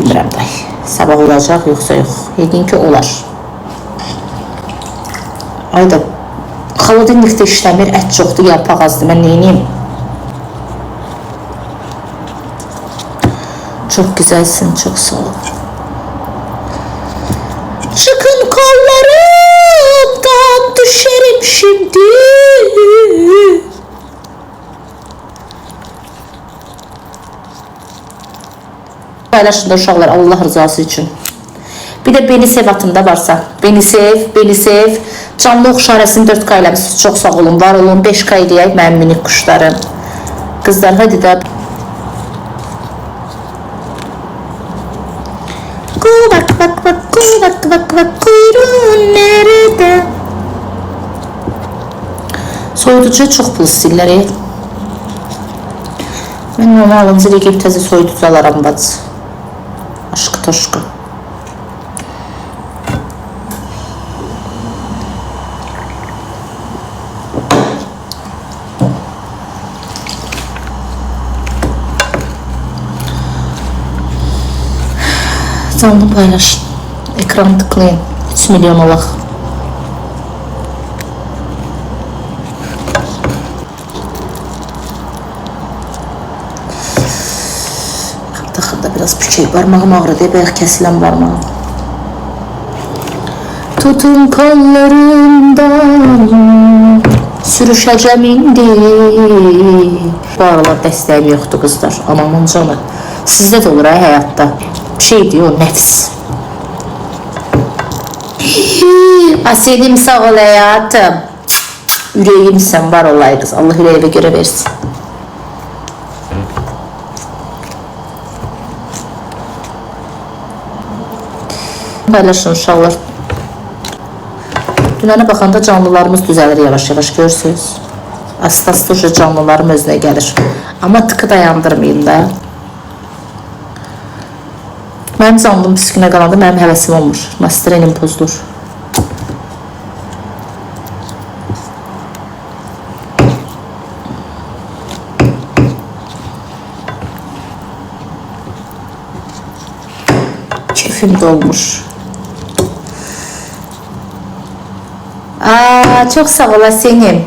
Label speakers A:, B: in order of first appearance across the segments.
A: Bilmirəm day. Sabah olacaq yoxsa yox. Yəqin ki olar. Ayda xaladenlikdə işləmir, ət çoxdur, yarpaq azdır. Mən neyniyim? Çok güzelsin, çok sağ ol. Çıkın kollarımdan düşerim şimdi. Paylaşın da uşaqlar Allah rızası için. Bir de beni sev atında varsa. Beni sev, beni sev. Canlı oxşarəsini 4K eləmişsiniz. Çok sağ olun, var olun. 5K eləyək mənim minik kuşlarım. Kızlar hadi də. Bak kuyruğun nerede? Soyuducuya çok pul istirlər. Mən normalınca deyib təzə soyuducu alaram bacı. Aşkı toşku. Canlı paylaşın. Ekran tıklayın. 3 milyon olaq. Xırda biraz küçük. Parmağım ağrıdı. Bayaq kəsilən parmağım. Tutun kollarından sürüşəcəm indi. Bu aralar dəstəyim yoxdur qızlar. Anamın canı. Sizdə də olur həyatda. Bir şey diyor nefs. Asilim sağ ol hayatım. Yüreğim sen var olay kız. Allah yüreğime göre versin. Paylaşın uşaqlar. Dünənə baxanda canlılarımız düzəlir yavaş yavaş görürsünüz. Astaslıca canlılarım özünə gəlir. Amma tıkı dayandırmayın da. Mənim canlım pis günə qalanda mənim həvəsim olmur. Nastrenim pozulur. Keyfim dolmuş. Çok sağ ol senin.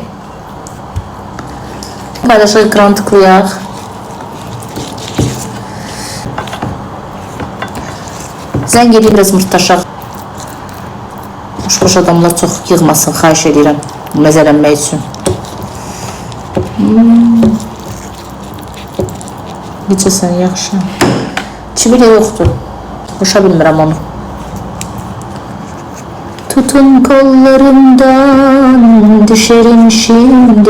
A: Paylaş ekran tıklayaq. Zəng edeyim biraz mırtdaşaq. Boş adamlar çox yığmasın, xahiş edirəm. Məzələnmək üçün. Necəsən, yaxşı. Çivilə yoxdur. Boşa bilmirəm onu. Tutun kollarımdan düşerim şimdi.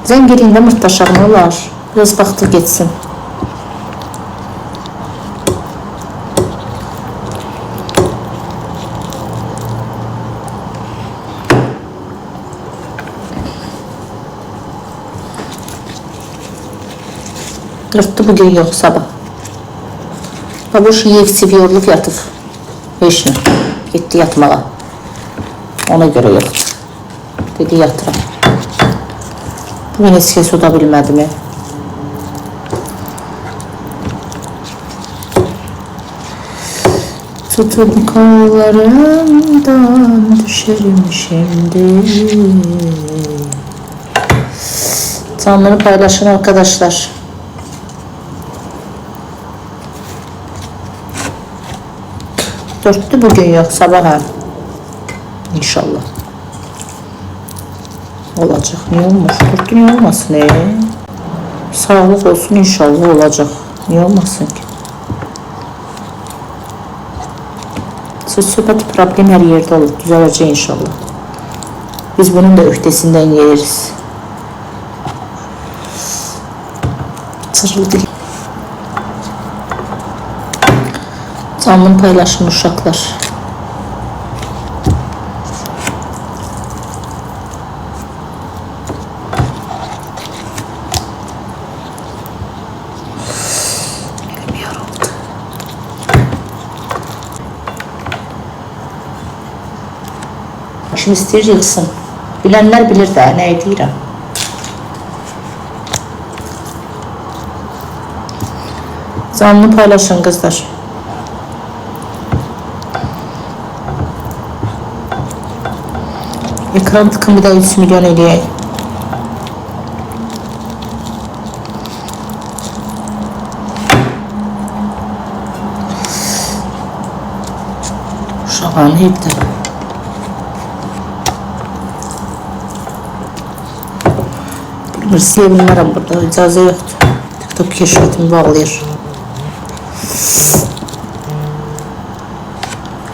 A: Zəng edeyim də mırtdaşaq ne olar? Biraz vaxtı geçsin. Yırttı bugün yok sabah. Babuş yiyip yorulup yatıp. Heç nə. Gitti yatmağa. Ona göre yok. Dedi yatıram. Bugün heç kəs oda bilmədim. Tutun kollarımdan düşerim şimdi. Canları paylaşın arkadaşlar. Dörtlü bugün yok sabaha. İnşallah. Olacak. Niye olmaz? Dörtlü niye olmasın? Sağlık olsun inşallah olacak. Niye olmasın ki? Söz-söhbət problem her yerde olur. Düzələcək inşallah. Biz bunun da öhdəsindən geliriz. Sırrlı dil. Canlım paylaşın uşaqlar. Elim yoruldu. Şimdi istəyir yıxsın. Bilənlər bilir də nə edirəm. Canlı paylaşın kızlar. Ekran tıkın bir daha 3 milyon eləyək. Uşağın evdə. Bilmir, silə bilmərəm burada, icazə yoxdur. TikTok keşfətimi bağlayır.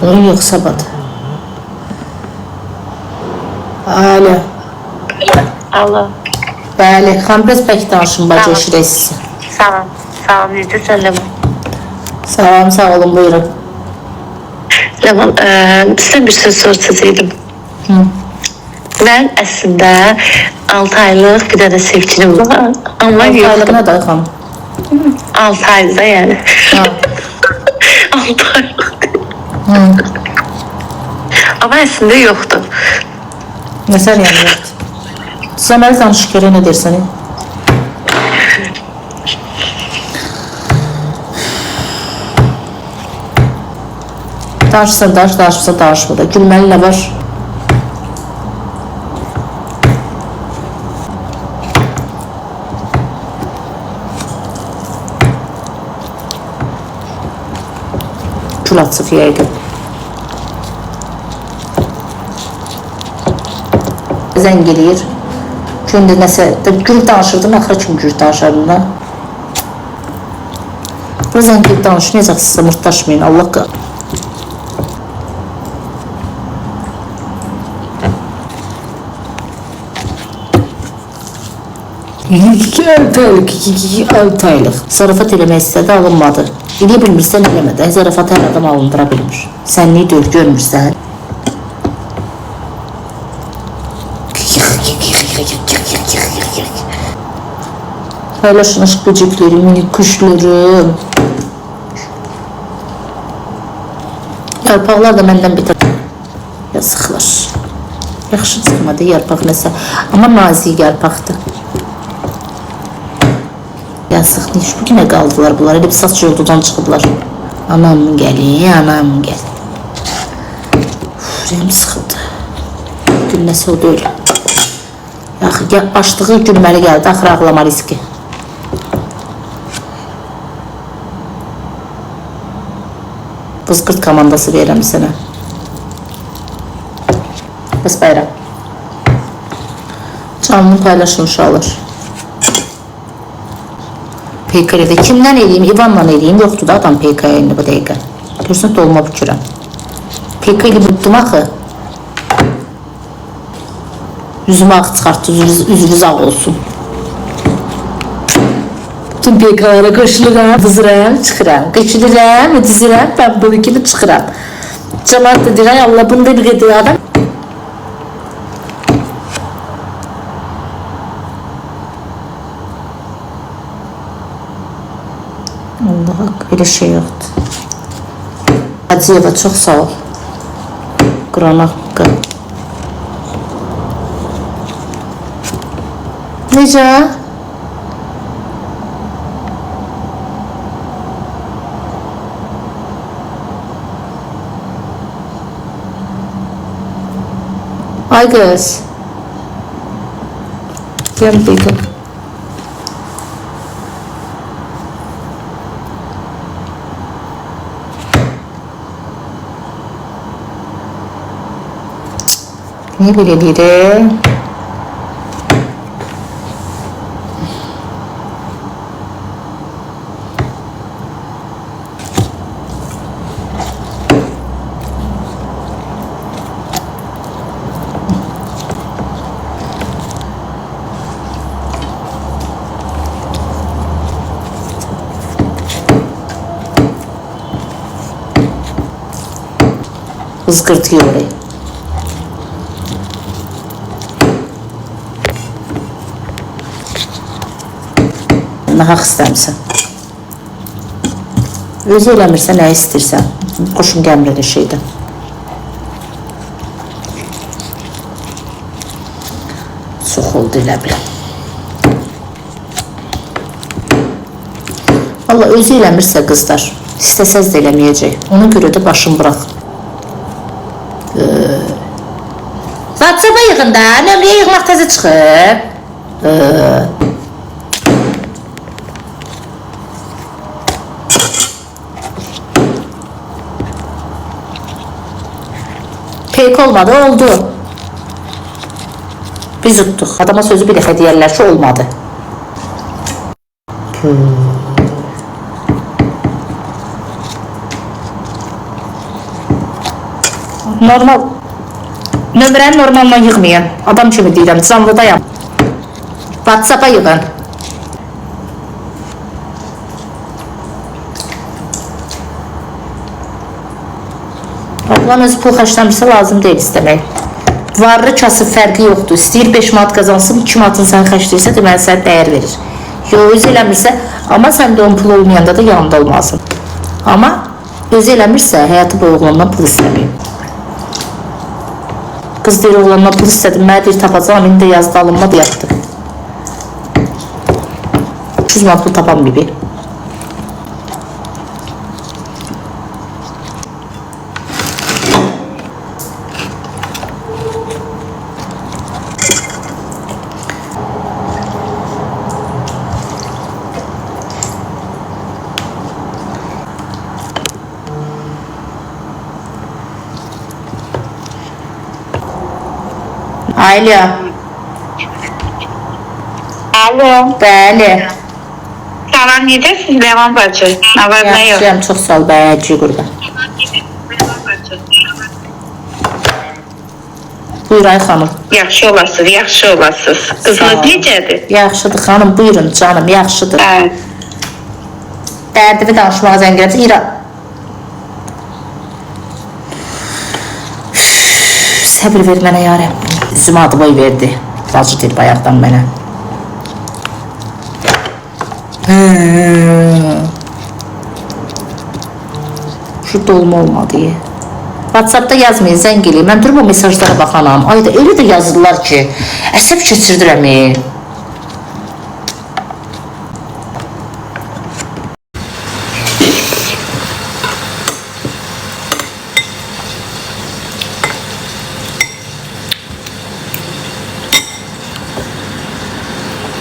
A: Onun yox, sabad. Alo.
B: Alo.
A: Bəli, Xanbrez bək danışın, bacı eşirək sizi.
B: Salam. Salam, necəsən Ləman?
A: Salam, sağ olun, buyurun.
B: Ləman, sizə bir söz soracaqdım. Mən əslində 6 aylıq bir dənə sevgilim var. Amma
A: 6 aylıq nədir xanım?
B: 6 ayda yəni.
A: Ha.
B: 6 aylıq. Amma əslində yoxdur.
A: Nə sən yəni yoxdur? Səməli danış görək nə dersən? Danışsan danış, danışmasa danışma da. Gülməli nə var? Kül atsıq yəqin. Zəng eləyir. Gündə nəsə, gül danışırdım, axıra kimi gül danışardım da. Bu zəng eləyib danışmayacaqsınızsa mırtdaşmayın, Allah qı. Altı aylıq. Zarafat eləmək istədi, alınmadı. Eləyə bilmirsən, eləmədə. Zarafat hər adam alındıra bilmir. Sən niyə dör görmürsən? Paylaşın aşk böceklerim, minik kuşlarım. Yarpaqlar da məndən beter. Yazıqlar. Yaxşı çıxmadı yarpaq nəsə. Amma nazik yarpaqdır. Yazıq, niş bu günə qaldılar bunlar. Elə bir saç yoldudan çıxıblar. Anam gəlir, anam gəl. Rəm sıxıldı. Gün nəsə o deyil. Yaxı, açdığı gülməli gəldi, axır ağlama riski. Bızqırt komandası verirəm sənə. Bəs bayram. Canını paylaşın uşaqlar. PK'də kimdən eləyim? İvanla eləyim. Yoxdur da adam PK'ya indi bu dəqiqə. Görsən dolma bükürəm. PK ilə butdum axı. Yüzümü ağ çıxartdı, üzünüz ağ olsun. Bütün PK'lara qoşuluram, vızıram, çıxıram. Qoşuluram, dizirəm, ben bunu kimi çıxıram. Cəmat da deyirəm, Allah bunu da bir qədər adam. Allah haqq, elə şey yoxdur. Hacıyeva, çox sağ ol. Quran haqqı. Necə? Ay qız. Gəl bir qız. Niye böyle biri? Izgırtıyor orayı. Nahaq istəmirsən. Özü eləmirsən, nə istəyirsən. Xoşum gəlmir elə şeydən. Çox oldu elə biləm. Allah özü eləmirsə qızlar, istəsəz də eləməyəcək. Ona görə də başım bıraq. WhatsApp-a yığın da, nömrəyə yığmaq təzə çıxıb. Peyk olmadı, oldu. Biz utduq. Adama sözü bir dəfə deyərlər ki, olmadı. Normal. Nömrəni normaldan yığmayın. Adam kimi deyirəm, canlıdayam. WhatsApp-a yığın. Ablan özü pul xərcləmirsə lazım deyil istəmək. Varlı kasıb fərqi yoxdur. İstəyir 5 manat qazansın, 2 manatını sən xərcləyirsə, deməli sənə dəyər verir. Yox, özü eləmirsə, amma sən də onun pul olmayanda da yanında olmasın. Amma özü eləmirsə, həyatı boyu oğlandan pul istəməyim. Qız deyir, oğlandan pul istədim, mənə deyir, tapacağım, indi də yazdı, alınmadı, yatdı. 300 manat pul tapan bibi. Alo.
B: Alo.
A: Bəli.
B: Salam, necəsiz Ləman bacı? Nə var, nə yox?
A: Yaxşıyam, çox sağ ol, bəyəcək qurban. Buyur ay xanım.
B: Yaxşı olasınız, yaxşı olasınız. Qızınız necədir?
A: Yaxşıdır xanım, buyurun canım, yaxşıdır. Dərdimi danışmağa zəng gələcək. İra. Səbir ver mənə ya Rəbbim. Üzümə adı boy verdi. Bacı deyir bayaqdan mənə. Şu dolma olmadı. WhatsApp'da yazmayın, zəng eləyim. Mən durub o mesajlara baxanam. Ayda elə də yazırlar ki, əsəb keçirdirəm.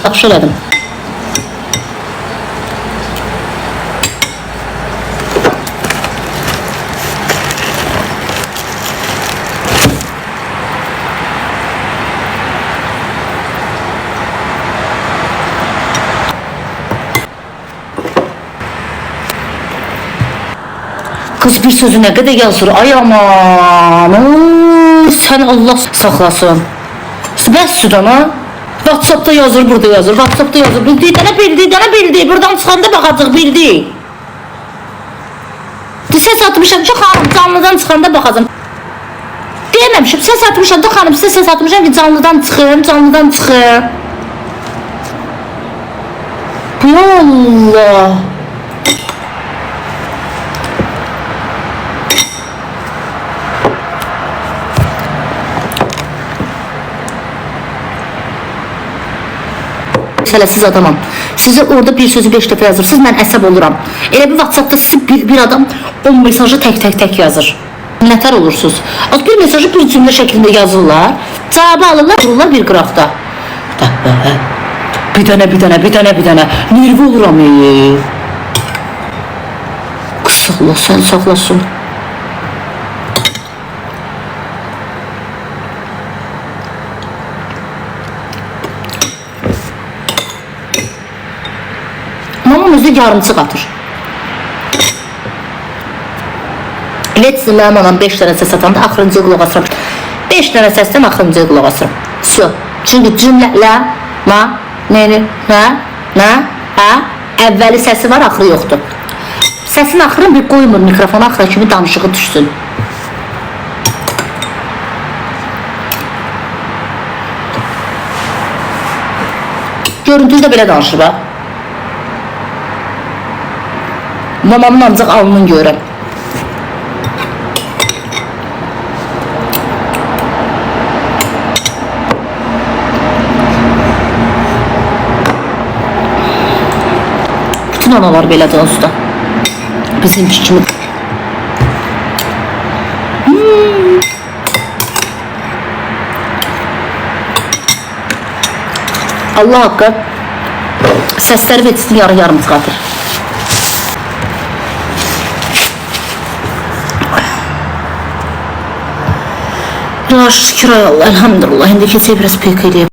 A: Yaxşı elədim. Kız bir sözü nə qədər yazır, ay aman, sən Allah saxlasın. Bəs südana, WhatsApp'da yazır, burada yazır, WhatsApp'da yazır, bildi, dənə bildi, buradan çıxanda baxacaq, bildi. Səs atmışam ki, xanım, canlıdan çıxanda baxacaq. Deməmişim, səs atmışam da xanım, sizə səs atmışam ki, canlıdan çıxım. Allah. Siz adamam. Size orada bir sözü 5 dəfə yazırsınız, mən əsəb oluram. Elə bir WhatsApp'da sizi bir adam 10 mesajı tək yazır. Nətər olursunuz? Az bir mesajı bir cümlə şəklində yazırlar, cavabı alırlar, dururlar bir qıraqda. Bir dənə, nervi oluram. Qız saxlasın. Mamam özü yarımçı qatır. Let's mənim anam 5 dənə səs atanda axırıncıya qulaq asıram. 5 dənə səsdən axırıncıya qulaq asıram. Всё. Çünki cümlə, la, ma, neyini, na, əvvəli səsi var, axırı yoxdur. Səsin axırını bir qoymur mikrofona, axıra kimi danışığı düşsün. Görüntülü də belə danışır, bax. Mamamın ancaq alnını görürəm. Bütün analar belədir usta. Bizimki kimi. Allah haqqı səsləri və etsin yarı-yarım çıxatır. Ya şükür ay Allah, elhamdülillah. İndi keçək biraz pek eləyib.